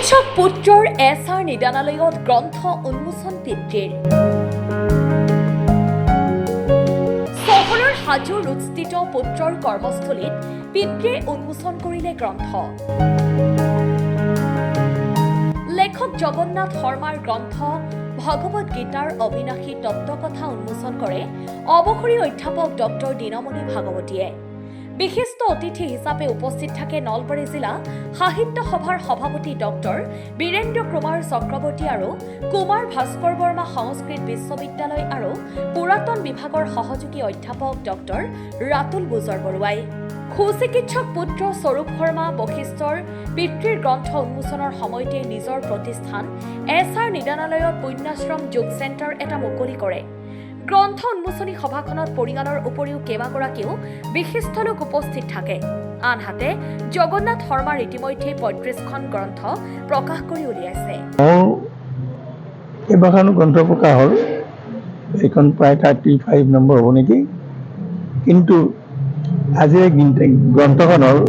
চিকিৎসক পুত্ৰৰ এছআৰ নিদানালয়ত গ্ৰন্থ উন্মোচন পিতৃৰ। চহৰৰ হাজো ৰোডস্থিত পুত্ৰৰ কৰ্মস্থলীত পিতৃয়ে উন্মোচন কৰিলে গ্ৰন্থ। লেখক জগন্নাথ শৰ্মাৰ গ্ৰন্থ ভগৱত গীতাৰ অবিনাশী তত্ত্বকথা উন্মোচন কৰে অৱসৰী অধ্যাপক ডক্টৰ দীনমণি ভাগৱতীয়ে। বিশিষ্ট অতিথি হিচাপে উপস্থিত থাকে নলবাৰী জিলা সাহিত্য সভাৰ সভাপতি ডক্টৰ বীৰেন্দ্ৰ কুমাৰ চক্ৰৱৰ্তী আৰু কুমাৰ ভাস্কৰ বৰ্মা সংস্কৃত বিশ্ববিদ্যালয় আৰু পুৰাতন বিভাগৰ সহযোগী অধ্যাপক ডক্টৰ ৰাতুল বুজৰ বৰুৱাই। সুচিকিৎসক পুত্ৰ স্বৰূপ শৰ্মা বশিষ্ঠৰ পিতৃৰ গ্ৰন্থ উন্মোচনৰ সময়তে নিজৰ প্ৰতিষ্ঠান এছআৰ নিদানালয়ত পুণ্যাশ্ৰম যোগ চেণ্টাৰ এটা মুকলি কৰে। গ্ৰন্থ উন্মোচনী সভাখনত পৰিয়ালৰ উপৰিও কেইবাগৰাকীও বিশিষ্ট লোক উপস্থিত থাকে। আনহাতে জগন্নাথ শৰ্মাৰ ইতিমধ্যে ৩৫খন গ্ৰন্থ প্ৰকাশ কৰি উলিয়াইছে। কেইবাখনো গ্ৰন্থ প্ৰকাশ হ'ল, এইখন প্ৰায় 35 নম্বৰ হ'ব নেকি। কিন্তু আজিৰ গ্ৰন্থখন হ'ল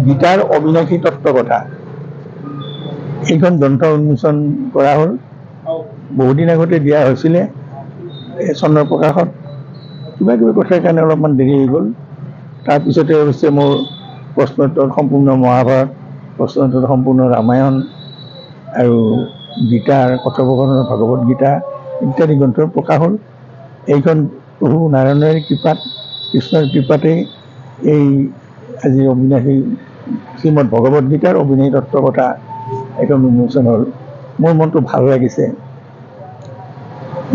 গীতাৰ অবিনাশী তত্ত্বকথা। এইখন গ্ৰন্থ উন্মোচন কৰা হ'ল। বহুদিন আগতে দিয়া হৈছিলে চনৰ প্ৰকাশত, কিবা কিবি কথাৰ কাৰণে অলপমান দেৰি হৈ গ'ল। তাৰপিছতে হৈছে মোৰ প্ৰশ্নোত্তৰ সম্পূৰ্ণ মহাভাৰত, প্ৰশ্নোত্তৰ সম্পূৰ্ণ ৰামায়ণ আৰু গীতাৰ কথোপকথনৰ ভগৱত গীতা ইত্যাদি গ্ৰন্থৰ প্ৰকাশ হ'ল। এইখন প্ৰভু নাৰায়ণৰ কৃপাত, কৃষ্ণৰ কৃপাতেই এই আজি অবিনাশী শ্ৰীমদ ভগৱত গীতাৰ অবিনাশী তত্ত্বকথা এখন উন্মোচন হ'ল। মোৰ মনটো ভাল লাগিছে।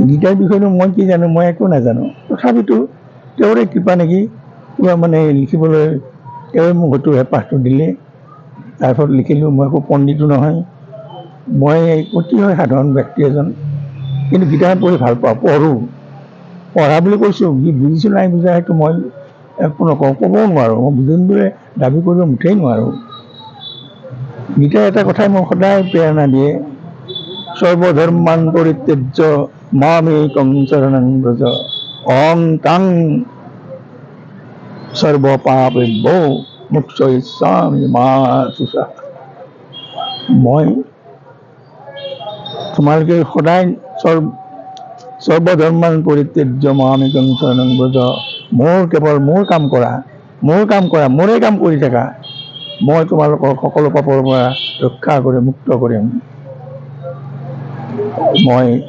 গীতাৰ বিষয়েনো মই কি জানো, মই একো নাজানো। তথাপিতো তেওঁৰে কৃপা নেকি, কিবা মানে লিখিবলৈ তেওঁৱে মোক হয়তো হেঁপাহটো দিলে, তাৰ ফলত লিখিলোঁ। মই একো পণ্ডিতো নহয়, মই অতিশয় সাধাৰণ ব্যক্তি এজন, কিন্তু গীতাখন পঢ়ি ভাল পাওঁ, পঢ়োঁ। পঢ়া বুলি কৈছোঁ, বুজিছোঁ নাই বুজা সেইটো মই একো নকওঁ, ক'বও নোৱাৰোঁ। মই বুজিম বুলি দাবী কৰিব মুঠেই নোৱাৰোঁ। গীতাৰ এটা কথাই মোক সদায় প্ৰেৰণা দিয়ে, সৰ্বধৰ্মান পৰিত্যজ্য মামেকং শৰণং ব্ৰজ অহং তাং সৰ্বপাপেভ্যো মোক্ষয়িষ্যামি মা শুচা। মই তোমালোকে সদায় সৰ্বধৰ্মান পৰিত্যজ্য মামেকং শৰণং ব্ৰজ, কেৱল মোৰ কাম কৰা, মোৰে কাম কৰি থাকা। মই তোমালোকক সকলো পাপৰ পৰা ৰক্ষা কৰি মুক্ত কৰিম।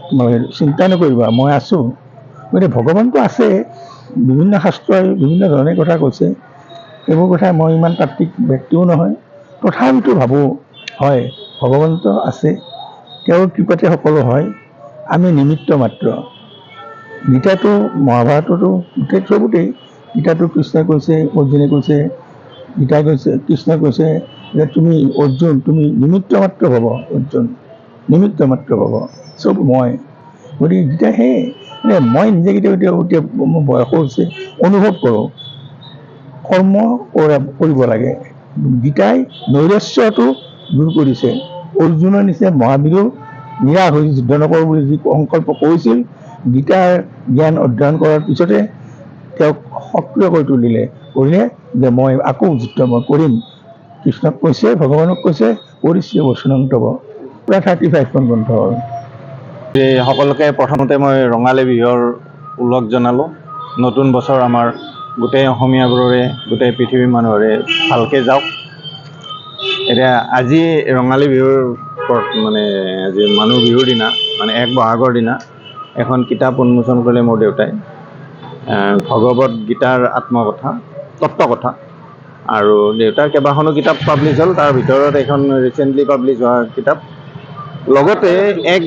তোমালোকে চিন্তা নকৰিবা, মই আছোঁ। গতিকে ভগৱানটো আছে, বিভিন্ন শাস্ত্ৰই বিভিন্ন ধৰণে কথা কৈছে। এইবোৰ কথা মই ইমান তাত্ত্বিক ব্যক্তিও নহয়, তথাপিতো ভাবোঁ হয় ভগৱন্ত আছে, তেওঁৰ কৃপাতে সকলো হয়, আমি নিমিত্ত মাত্ৰ। গীতাটো মহাভাৰততো গোটেই চবতেই গীতাটো কৃষ্ণই কৈছে, অৰ্জুনে কৈছে, গীতাই কৈছে, কৃষ্ণই কৈছে যে তুমি অৰ্জুন, তুমি নিমিত্ত মাত্ৰ ভৱ, অৰ্জুন নিমিত্ত মাত্ৰ ভৱ, চব মই। গতিকে গীতা সেয়ে মই নিজে কেতিয়াবা এতিয়া মোৰ বয়স হৈছে অনুভৱ কৰোঁ কৰ্ম কৰিব লাগে। গীতাই নৈৰাশ্যটো দূৰ কৰিছে। অৰ্জুনৰ নিচিনা মহাবীৰো নিৰাশ হৈ যুদ্ধ নকৰোঁ বুলি যি সংকল্প কৰিছিল, গীতাৰ জ্ঞান অধ্যয়ন কৰাৰ পিছতে তেওঁক সক্ৰিয় কৰি তুলিলে যে মই আকৌ যুদ্ধ মই কৰিম। কৃষ্ণক কৈছে, ভগৱানক কৈছে কৰিছে বচনং তৱ। প্ৰায় 35খন গ্ৰন্থ হ'ল। সকলোকে প্ৰথমতে মই ৰঙালী বিহুৰ ওলগ জনালোঁ। নতুন বছৰ আমাৰ গোটেই অসমীয়াবোৰৰে, গোটেই পৃথিৱীৰ মানুহৰে ভালকৈ যাওক। এতিয়া আজি ৰঙালী বিহুৰ মানে আজি মানুহ বিহুৰ দিনা, মানে 1 বহাগৰ দিনা এখন কিতাপ উন্মোচন কৰিলে মোৰ দেউতাই, ভগৱত গীতাৰ আত্মকথা তত্ত্বকথা। আৰু দেউতাৰ কেইবাখনো কিতাপ পাব্লিছ হ'ল, তাৰ ভিতৰত এখন ৰিচেণ্টলি পাব্লিছ হোৱা কিতাপ। লগতে 1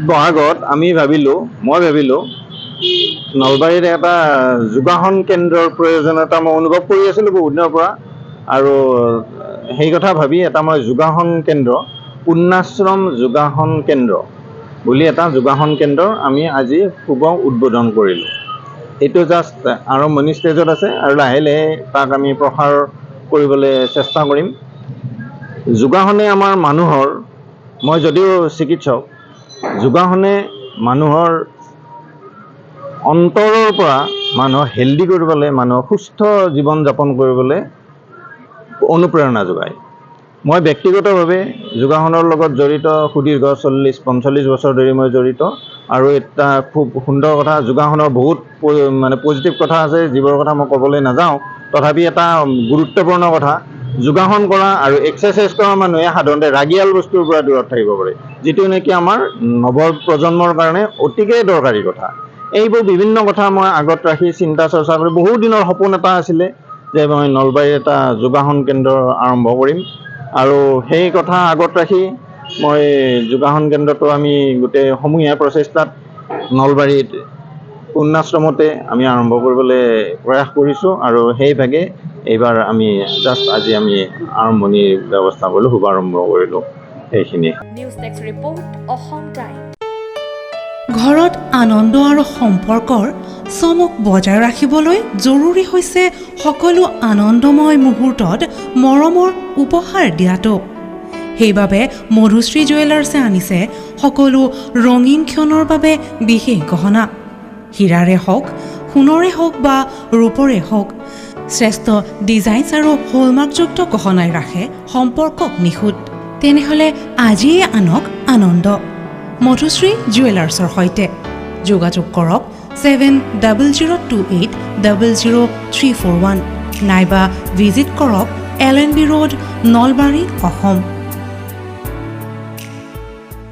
বহাগত মই ভাবিলোঁ নলবাৰীত এটা যোগাসন কেন্দ্ৰৰ প্ৰয়োজনীয়তা মই অনুভৱ কৰি আছিলোঁ বহুত দিনৰ পৰা। আৰু সেই কথা ভাবি এটা মই যোগাসন কেন্দ্ৰ, পুণ্যাশ্ৰম যোগাসন কেন্দ্ৰ বুলি এটা যোগাসন কেন্দ্ৰ আমি আজি শুভ উদ্বোধন কৰিলোঁ। এইটো জাষ্ট আৰম্ভণি ষ্টেজত আছে আৰু লাহে লাহে তাক আমি প্ৰসাৰ কৰিবলৈ চেষ্টা কৰিম। যোগাসনে আমাৰ মানুহৰ, মই যদিও চিকিৎসক, যোগাসনে মানুহৰ অন্তৰৰ পৰা মানুহক হেল্ডি কৰিবলৈ, মানুহক সুস্থ জীৱন যাপন কৰিবলৈ অনুপ্ৰেৰণা যোগায়। মই ব্যক্তিগতভাৱে যোগাসনৰ লগত জড়িত সুদীৰ্ঘ 40-45 বছৰ ধৰি মই জড়িত আৰু এটা খুব সুন্দৰ কথা যোগাসনৰ বহুত মানে পজিটিভ কথা আছে যিবোৰ কথা মই ক'বলৈ নাযাওঁ তথাপি এটা গুৰুত্বপূৰ্ণ কথা যোগাসন কৰা আৰু এক্সাৰচাইজ কৰা মানুহে সাধাৰণতে ৰাগিয়াল বস্তুৰ পৰা দূৰত থাকিব পাৰে যিটো নেকি আমাৰ নৱ প্ৰজন্মৰ কাৰণে অতিকৈ দৰকাৰী কথা এইবোৰ বিভিন্ন কথা মই আগত ৰাখি চিন্তা চৰ্চা কৰি বহু দিনৰ সপোন এটা আছিলে যে মই নলবাৰীৰ এটা যোগাসন কেন্দ্ৰ আৰম্ভ কৰিম আৰু সেই কথা আগত ৰাখি মই যোগাসন কেন্দ্ৰটো আমি গোটেই সমূহীয়া প্ৰচেষ্টাত নলবাৰীত কন্যাশ্ৰমতে আমি আৰম্ভ কৰিবলৈ প্ৰয়াস কৰিছোঁ আৰু সেইভাগে এইবাৰ আমি আজি আমি আৰম্ভণিৰ ব্যৱস্থা কৰিলোঁ শুভাৰম্ভ কৰিলোঁ সেইখিনি news desk report Assam time ঘৰত আনন্দ আৰু সম্পৰ্কৰ চমক বজাই ৰাখিবলৈ জৰুৰী হৈছে সকলো আনন্দময় মুহূৰ্তত মৰমৰ উপহাৰ দিয়াটো সেইবাবে মধুশ্ৰী জুৱেলাৰ্ছে আনিছে সকলো ৰঙীন ক্ষণৰ বাবে বিশেষ গহনা হীৰাৰে হওক সোণৰে হওক বা ৰূপৰে হওক শ্ৰেষ্ঠ ডিজাইনছ আৰু হলমাৰ্কযুক্ত গহনাই ৰাখে সম্পৰ্কক নিখুঁত তেনেহ'লে আজিয়ে আনক আনন্দ মধুশ্ৰী জুৱেলাৰ্ছৰ সৈতে যোগাযোগ কৰক 7002800341 নাইবা ভিজিট কৰক LNB ৰোড নলবাৰী অসম